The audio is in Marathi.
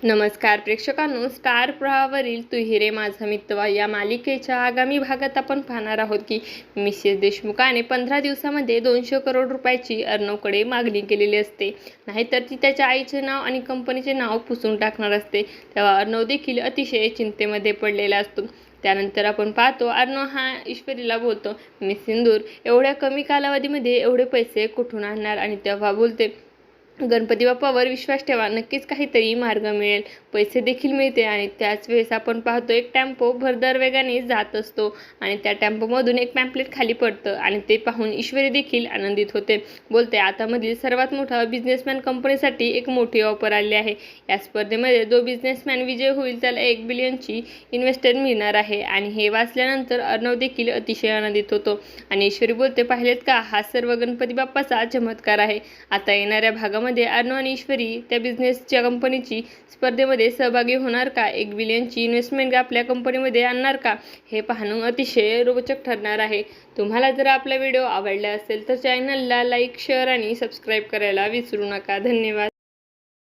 नमस्कार प्रेक्षकांनो, स्टार प्रवाहावरील तू ही रे माझा मित्र या मालिकेच्या आगामी भागात आपण पाहणार आहोत की मिसेस देशमुखाने 15 दिवसामध्ये 200 करोड रुपयाची अर्णवकडे मागणी केलेली असते. नाहीतर ती त्याच्या आईचे नाव आणि कंपनीचे नाव पुसून टाकणार असते. तेव्हा अर्णव देखील अतिशय चिंतेमध्ये पडलेला असतो. त्यानंतर आपण पाहतो अर्णव हा ईश्वरीला बोलतो, मिस सिंदूर एवढ्या कमी कालावधीमध्ये एवढे पैसे कुठून आणणार? आणि तेव्हा बोलते, गणपती बाप्पावर विश्वास ठेवा, नक्कीच काहीतरी मार्ग मिळेल. पैसे देखील मिळते. आणि त्याच वेळेस आपण पाहतो एक टेम्पो भरदार वेगाने जात असतो आणि त्या टेम्पोमधून एक पॅम्पलेट खाली पडतं आणि ते पाहून ईश्वरी देखील आनंदित होते. बोलते, आता मधील सर्वात मोठा बिझनेसमॅन कंपनीसाठी एक मोठी ऑफर आली आहे. या स्पर्धेमध्ये जो बिझनेसमॅन विजय होईल त्याला 1 बिलियनची इन्व्हेस्टर मिळणार आहे. आणि हे वाचल्यानंतर अर्णव देखील अतिशय आनंदित होतो. आणि ईश्वरी बोलते, पाहिलेत का, हा सर्व गणपती बाप्पाचा चमत्कार आहे. आता येणाऱ्या भागामध्ये अर्णव आणि ईश्वरी त्या बिझनेसच्या कंपनीची स्पर्धेमध्ये सहभागी होणार का? 1 बिलियनची इन्व्हेस्टमेंट आपल्या कंपनीमध्ये आणणार का? हे पाहणं अतिशय रोचक ठरणार आहे. तुम्हाला जर आपला व्हिडिओ आवडला असेल तर चॅनलला लाईक, शेअर आणि सबस्क्राईब करायला विसरू नका. धन्यवाद.